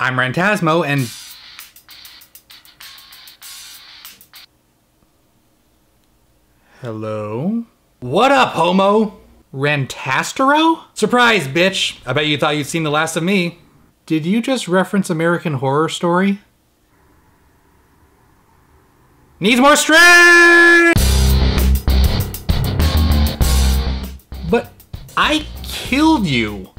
I'm Rantasmo, and... Hello? What up, homo? Rantastero? Surprise, bitch! I bet you thought you'd seen the last of me. Did you just reference American Horror Story? Needs more strength! But I killed you.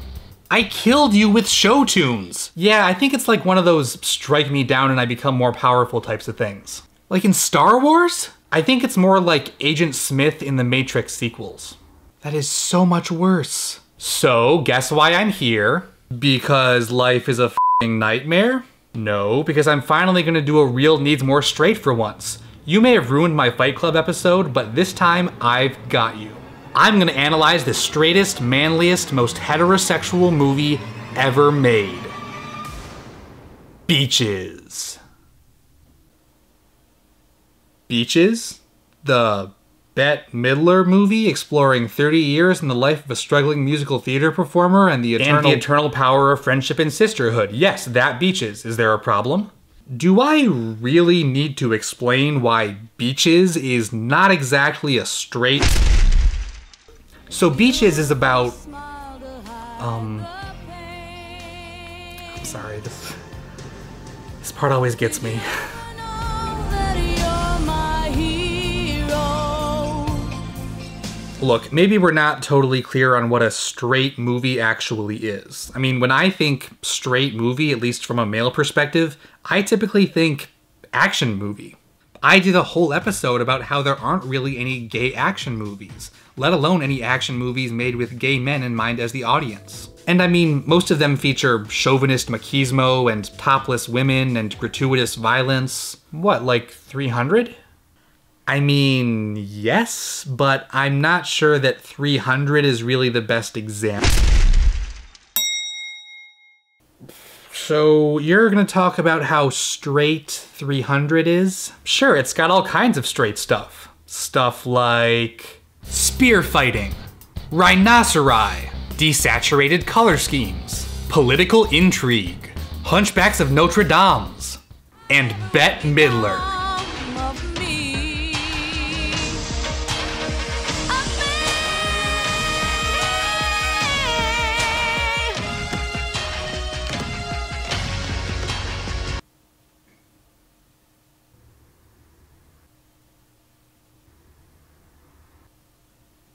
I killed you with show tunes. Yeah, I think it's like one of those strike me down and I become more powerful types of things. Like in Star Wars? I think it's more like Agent Smith in the Matrix sequels. That is so much worse. So, guess why I'm here? Because life is a f***ing nightmare? No, because I'm finally gonna do a real Needs More Straight for once. You may have ruined my Fight Club episode, but this time I've got you. I'm gonna analyze the straightest, manliest, most heterosexual movie ever made. Beaches. Beaches? The Bette Midler movie exploring 30 years in the life of a struggling musical theater performer and the eternal power of friendship and sisterhood. Yes, that Beaches. Is there a problem? Do I really need to explain why Beaches is not exactly a straight... So Beaches is about... I'm sorry, this part always gets me. Look, maybe we're not totally clear on what a straight movie actually is. I mean, when I think straight movie, at least from a male perspective, I typically think action movie. I did a whole episode about how there aren't really any gay action movies, let alone any action movies made with gay men in mind as the audience. And I mean, most of them feature chauvinist machismo and topless women and gratuitous violence. What, like 300? I mean, yes, but I'm not sure that 300 is really the best example. So you're gonna talk about how straight 300 is? Sure, it's got all kinds of straight stuff. Stuff like spear fighting, rhinoceri, desaturated color schemes, political intrigue, hunchbacks of Notre Dame's, and Bette Midler.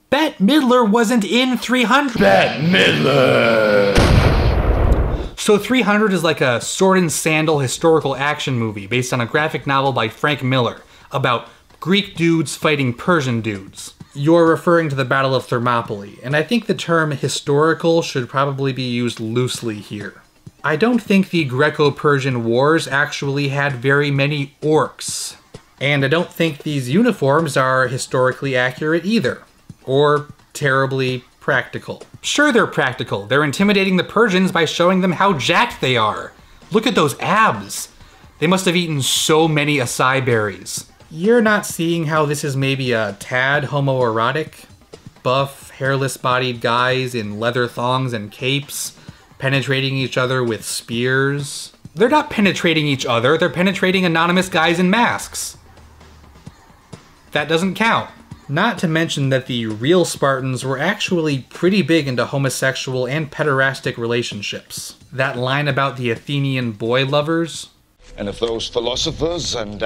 Bette Midler wasn't in 300. Bette Midler! So 300 is like a sword and sandal historical action movie based on a graphic novel by Frank Miller about Greek dudes fighting Persian dudes. You're referring to the Battle of Thermopylae, and I think the term historical should probably be used loosely here. I don't think the Greco-Persian Wars actually had very many orcs. And I don't think these uniforms are historically accurate either. Or terribly practical. Sure, they're practical. They're intimidating the Persians by showing them how jacked they are. Look at those abs. They must have eaten so many acai berries. You're not seeing how this is maybe a tad homoerotic? Buff, hairless-bodied guys in leather thongs and capes, penetrating each other with spears. They're not penetrating each other, they're penetrating anonymous guys in masks. That doesn't count. Not to mention that the real Spartans were actually pretty big into homosexual and pederastic relationships. That line about the Athenian boy lovers? And of those philosophers and,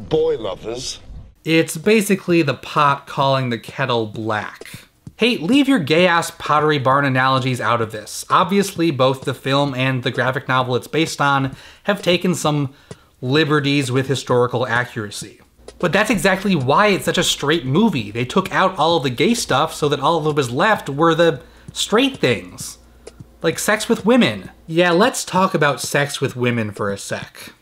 boy lovers. It's basically the pot calling the kettle black. Hey, leave your gay-ass Pottery Barn analogies out of this. Obviously, both the film and the graphic novel it's based on have taken some liberties with historical accuracy. But that's exactly why it's such a straight movie. They took out all of the gay stuff so that all that was left were the straight things. Like sex with women. Yeah, let's talk about sex with women for a sec.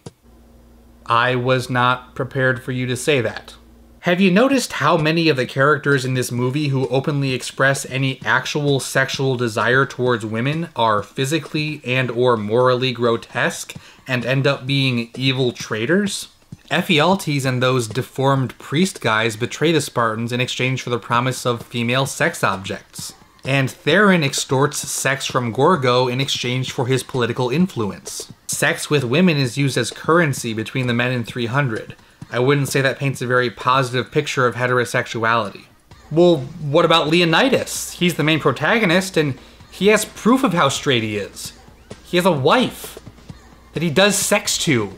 I was not prepared for you to say that. Have you noticed how many of the characters in this movie who openly express any actual sexual desire towards women are physically and/or morally grotesque and end up being evil traitors? Ephialtes and those deformed priest guys betray the Spartans in exchange for the promise of female sex objects. And Theron extorts sex from Gorgo in exchange for his political influence. sex with women is used as currency between the men in 300. I wouldn't say that paints a very positive picture of heterosexuality. Well, what about Leonidas? He's the main protagonist, and he has proof of how straight he is. He has a wife that he does sex to.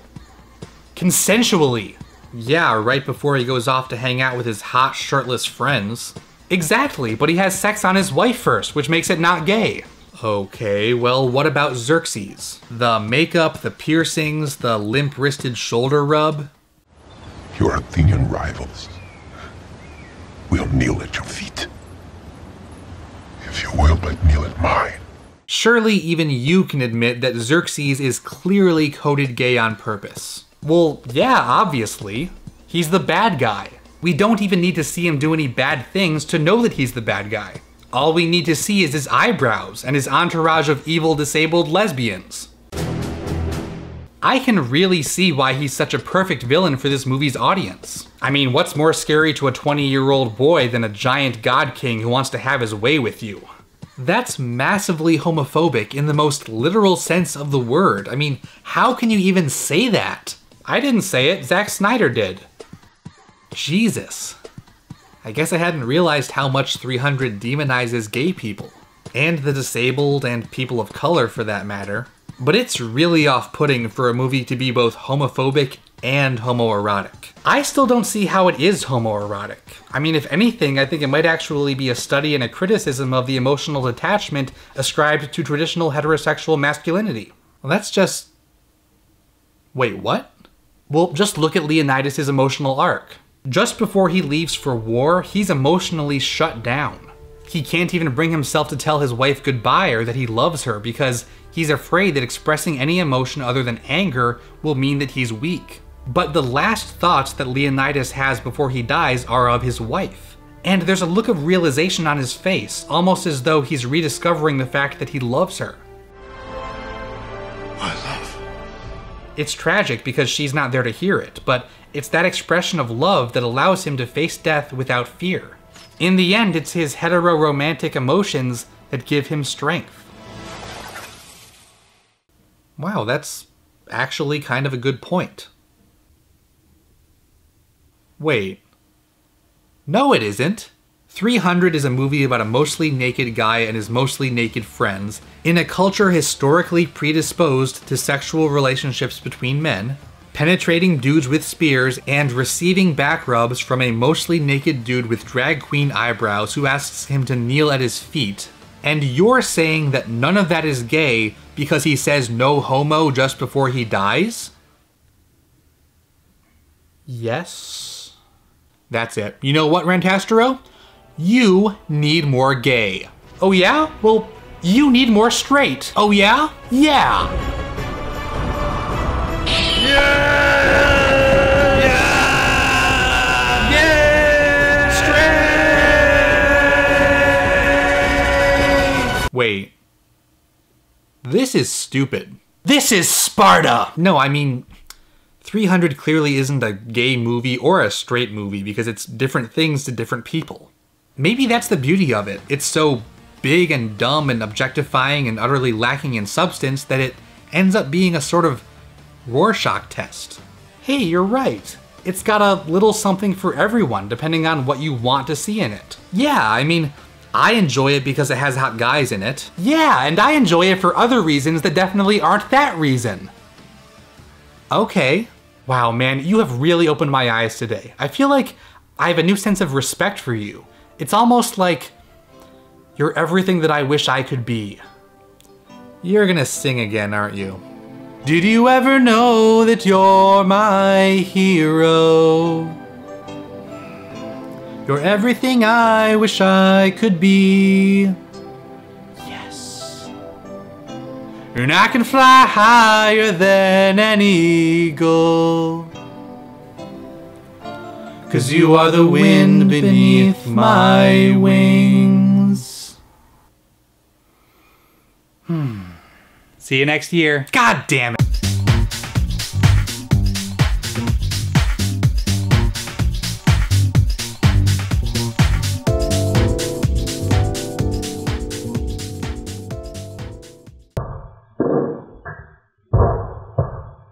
Consensually. Yeah, right before he goes off to hang out with his hot, shirtless friends. Exactly, but he has sex on his wife first, which makes it not gay. Okay, well, what about Xerxes? The makeup, the piercings, the limp-wristed shoulder rub? Your Athenian rivals will kneel at your feet. If you will but kneel at mine. Surely even you can admit that Xerxes is clearly coded gay on purpose. Well, yeah, obviously. He's the bad guy. We don't even need to see him do any bad things to know that he's the bad guy. All we need to see is his eyebrows and his entourage of evil, disabled lesbians. I can really see why he's such a perfect villain for this movie's audience. I mean, what's more scary to a 20-year-old boy than a giant god king who wants to have his way with you? That's massively homophobic in the most literal sense of the word. I mean, how can you even say that? I didn't say it, Zack Snyder did. Jesus. I guess I hadn't realized how much 300 demonizes gay people. And the disabled, and people of color for that matter. But it's really off-putting for a movie to be both homophobic and homoerotic. I still don't see how it is homoerotic. I mean, if anything, I think it might actually be a study and a criticism of the emotional detachment ascribed to traditional heterosexual masculinity. Well, that's just... Wait, what? Well, just look at Leonidas' emotional arc. Just before he leaves for war, he's emotionally shut down. He can't even bring himself to tell his wife goodbye or that he loves her because he's afraid that expressing any emotion other than anger will mean that he's weak. But the last thoughts that Leonidas has before he dies are of his wife. And there's a look of realization on his face, almost as though he's rediscovering the fact that he loves her. My love. It's tragic because she's not there to hear it, but it's that expression of love that allows him to face death without fear. In the end, it's his hetero-romantic emotions that give him strength. Wow, that's actually kind of a good point. Wait. No, it isn't. 300 is a movie about a mostly naked guy and his mostly naked friends in a culture historically predisposed to sexual relationships between men, penetrating dudes with spears, and receiving back rubs from a mostly naked dude with drag queen eyebrows who asks him to kneel at his feet. And you're saying that none of that is gay because he says no homo just before he dies? Yes. That's it. You know what, Rantastero? You need more gay. Oh yeah? Well, you need more straight. Oh yeah? Yeah! Wait. This is stupid. This is Sparta! No, I mean, 300 clearly isn't a gay movie or a straight movie because it's different things to different people. Maybe that's the beauty of it. It's so big and dumb and objectifying and utterly lacking in substance that it ends up being a sort of Rorschach test. Hey, you're right. It's got a little something for everyone, depending on what you want to see in it. Yeah, I mean, I enjoy it because it has hot guys in it. Yeah, and I enjoy it for other reasons that definitely aren't that reason. Okay. Wow, man, you have really opened my eyes today. I feel like I have a new sense of respect for you. It's almost like you're everything that I wish I could be. You're gonna sing again, aren't you? Did you ever know that you're my hero? You're everything I wish I could be. Yes. And I can fly higher than an eagle. 'Cause you are the wind beneath my wings. See you next year. God damn it.